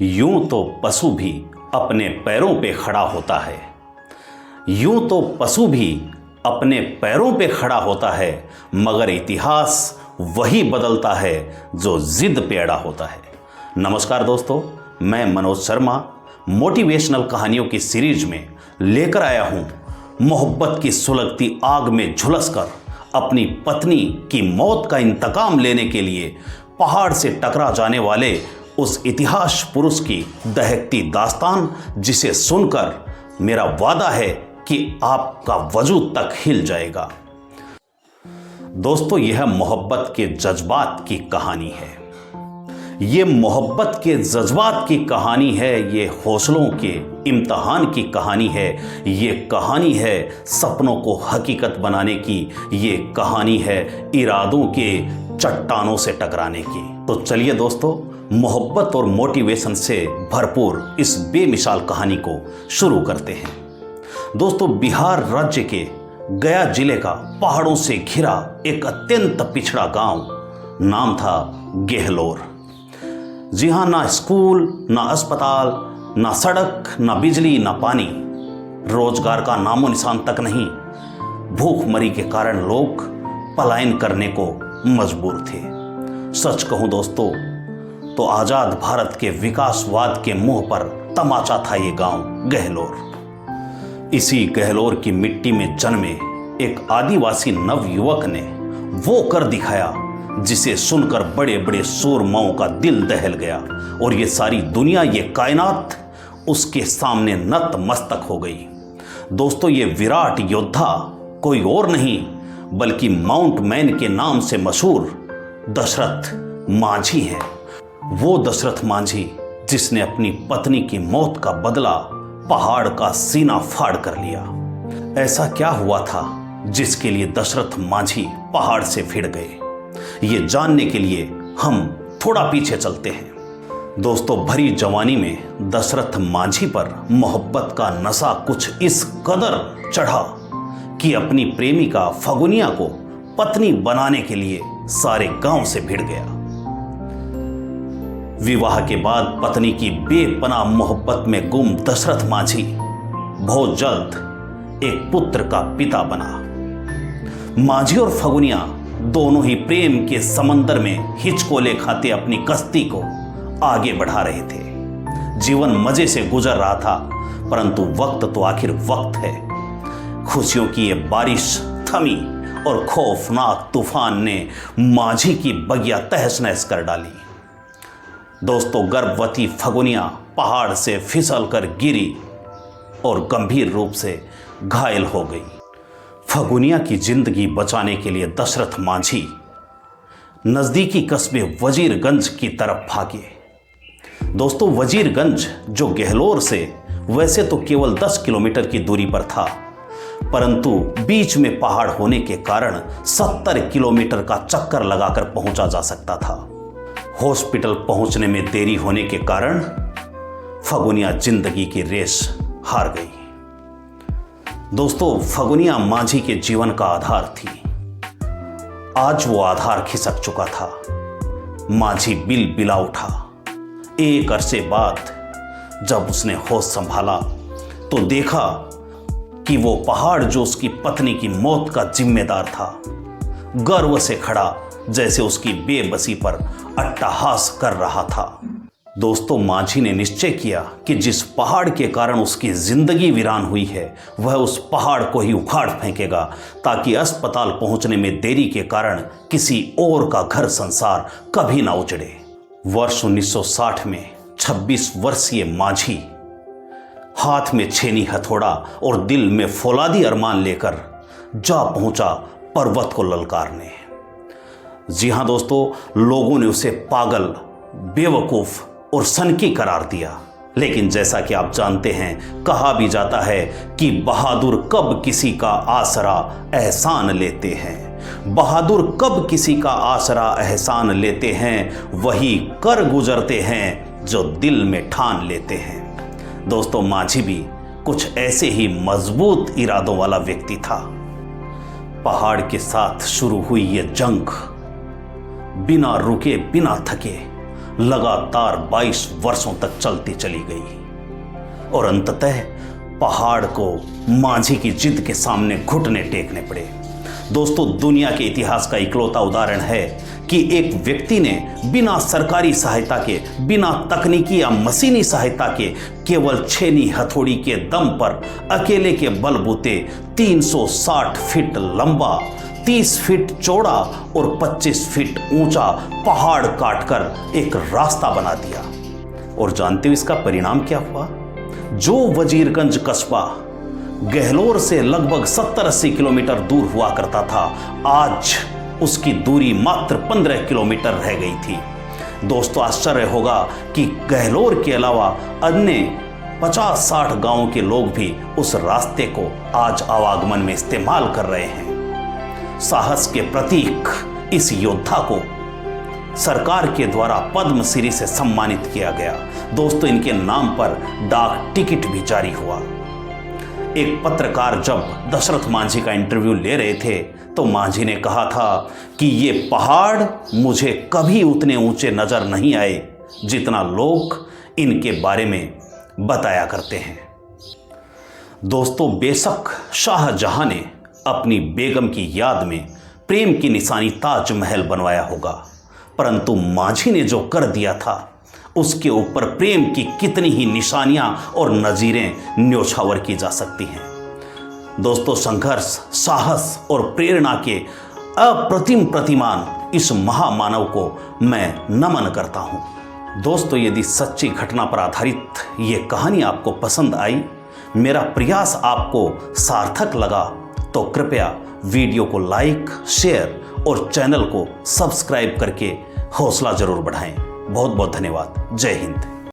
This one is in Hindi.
यूं तो पशु भी अपने पैरों पे खड़ा होता है। यूं तो पशु भी अपने पैरों पे खड़ा होता है, मगर इतिहास वही बदलता है जो जिद पे अड़ा होता है। नमस्कार दोस्तों, मैं मनोज शर्मा मोटिवेशनल कहानियों की सीरीज में लेकर आया हूं मोहब्बत की सुलगती आग में झुलसकर अपनी पत्नी की मौत का इंतकाम लेने के लिए पहाड़ से टकरा जाने वाले उस इतिहास पुरुष की दहकती दास्तान, जिसे सुनकर मेरा वादा है कि आपका वजूद तक हिल जाएगा। दोस्तों, यह मोहब्बत के जज्बात की कहानी है। ये मोहब्बत के जज्बात की कहानी है, ये हौसलों के इम्तहान की कहानी है, ये कहानी है सपनों को हकीकत बनाने की, ये कहानी है इरादों के चट्टानों से टकराने की। तो चलिए दोस्तों, मोहब्बत और मोटिवेशन से भरपूर इस बेमिसाल कहानी को शुरू करते हैं। दोस्तों, बिहार राज्य के गया जिले का पहाड़ों से घिरा एक अत्यंत पिछड़ा गांव, नाम था गेहलोर। जी हाँ, ना स्कूल, ना अस्पताल, ना सड़क, ना बिजली, ना पानी, रोजगार का नामो निशान तक नहीं। भूखमरी के कारण लोग पलायन करने को मजबूर थे। सच कहूं दोस्तों, तो आजाद भारत के विकासवाद के मुंह पर तमाचा था ये गांव गेहलोर। इसी गेहलोर की मिट्टी में जन्मे एक आदिवासी नवयुवक ने वो कर दिखाया जिसे सुनकर बड़े बड़े सूरमाओं का दिल दहल गया, और ये सारी दुनिया, ये कायनात उसके सामने नतमस्तक हो गई। दोस्तों, ये विराट योद्धा कोई और नहीं बल्कि माउंट मैन के नाम से मशहूर दशरथ मांझी है। वो दशरथ मांझी जिसने अपनी पत्नी की मौत का बदला पहाड़ का सीना फाड़ कर लिया। ऐसा क्या हुआ था जिसके लिए दशरथ मांझी पहाड़ से भिड़ गए? ये जानने के लिए हम थोड़ा पीछे चलते हैं। दोस्तों, भरी जवानी में दशरथ मांझी पर मोहब्बत का नशा कुछ इस कदर चढ़ा कि अपनी प्रेमिका फगुनिया को पत्नी बनाने के लिए सारे गांव से भिड़ गया। विवाह के बाद पत्नी की बेपनाह मोहब्बत में गुम दशरथ मांझी बहुत जल्द एक पुत्र का पिता बना। मांझी और फगुनिया दोनों ही प्रेम के समंदर में हिचकोले खाते अपनी कश्ती को आगे बढ़ा रहे थे। जीवन मजे से गुजर रहा था, परंतु वक्त तो आखिर वक्त है। खुशियों की ये बारिश थमी और खौफनाक तूफान ने मांझी की बगिया तहस नहस कर डाली। दोस्तों, गर्भवती फगुनिया पहाड़ से फिसल कर गिरी और गंभीर रूप से घायल हो गई। फगुनिया की जिंदगी बचाने के लिए दशरथ मांझी नजदीकी कस्बे वजीरगंज की तरफ भागे। दोस्तों, वजीरगंज जो गेहलोर से वैसे तो केवल 10 किलोमीटर की दूरी पर था, परंतु बीच में पहाड़ होने के कारण 70 किलोमीटर का चक्कर लगाकर पहुंचा जा सकता था। हॉस्पिटल पहुंचने में देरी होने के कारण फगुनिया जिंदगी की रेस हार गई। दोस्तों, फगुनिया मांझी के जीवन का आधार थी। आज वो आधार खिसक चुका था। मांझी बिलबिला उठा। एक अरसे बाद जब उसने होश संभाला तो देखा कि वो पहाड़ जो उसकी पत्नी की मौत का जिम्मेदार था, गर्व से खड़ा जैसे उसकी बेबसी पर अट्टहास कर रहा था। दोस्तों, मांझी ने निश्चय किया कि जिस पहाड़ के कारण उसकी जिंदगी वीरान हुई है, वह उस पहाड़ को ही उखाड़ फेंकेगा, ताकि अस्पताल पहुंचने में देरी के कारण किसी और का घर संसार कभी ना उजड़े। वर्ष 1960 में 26 वर्षीय मांझी हाथ में छेनी हथौड़ा और दिल में फौलादी अरमान लेकर जा पहुंचा पर्वत को ललकारने। जी हां दोस्तों, लोगों ने उसे पागल, बेवकूफ और सनकी करार दिया, लेकिन जैसा कि आप जानते हैं, कहा भी जाता है कि बहादुर कब किसी का आसरा एहसान लेते हैं। बहादुर कब किसी का आसरा एहसान लेते हैं, वही कर गुजरते हैं जो दिल में ठान लेते हैं। दोस्तों, मांझी भी कुछ ऐसे ही मजबूत इरादों वाला व्यक्ति था। पहाड़ के साथ शुरू हुई ये जंग बिना रुके, बिना थके लगातार 22 वर्षों तक चलती चली गई और अंततः पहाड़ को मांझी की जिद के सामने घुटने टेकने पड़े। दोस्तों, दुनिया के इतिहास का इकलौता उदाहरण है कि एक व्यक्ति ने बिना सरकारी सहायता के, बिना तकनीकी या मशीनी सहायता के, केवल छेनी हथौड़ी के दम पर अकेले के बलबूते 360 फीट लंबा, 30 फीट चौड़ा और 25 फीट ऊंचा पहाड़ काटकर एक रास्ता बना दिया। और जानते हो इसका परिणाम क्या हुआ? जो वजीरगंज कस्बा गहलोर से लगभग 70-80 किलोमीटर दूर हुआ करता था, आज उसकी दूरी मात्र 15 किलोमीटर रह गई थी। दोस्तों, आश्चर्य होगा कि गहलोर के अलावा अन्य 50-60 गांवों के लोग भी उस रास्ते को आज आवागमन में इस्तेमाल कर रहे हैं। साहस के प्रतीक इस योद्धा को सरकार के द्वारा पद्मश्री से सम्मानित किया गया। दोस्तों, इनके नाम पर डाक टिकट भी जारी हुआ। एक पत्रकार जब दशरथ मांझी का इंटरव्यू ले रहे थे तो मांझी ने कहा था कि ये पहाड़ मुझे कभी उतने ऊंचे नजर नहीं आए जितना लोग इनके बारे में बताया करते हैं। दोस्तों, बेशक शाहजहां ने अपनी बेगम की याद में प्रेम की निशानी ताजमहल बनवाया होगा, परंतु मांझी ने जो कर दिया था उसके ऊपर प्रेम की कितनी ही निशानियां और नजीरें न्योछावर की जा सकती हैं। दोस्तों, संघर्ष, साहस और प्रेरणा के अप्रतिम प्रतिमान इस महामानव को मैं नमन करता हूं। दोस्तों, यदि सच्ची घटना पर आधारित ये कहानी आपको पसंद आई, मेरा प्रयास आपको सार्थक लगा, तो कृपया वीडियो को लाइक, शेयर और चैनल को सब्सक्राइब करके हौसला जरूर बढ़ाएं। बहुत बहुत धन्यवाद। जय हिंद।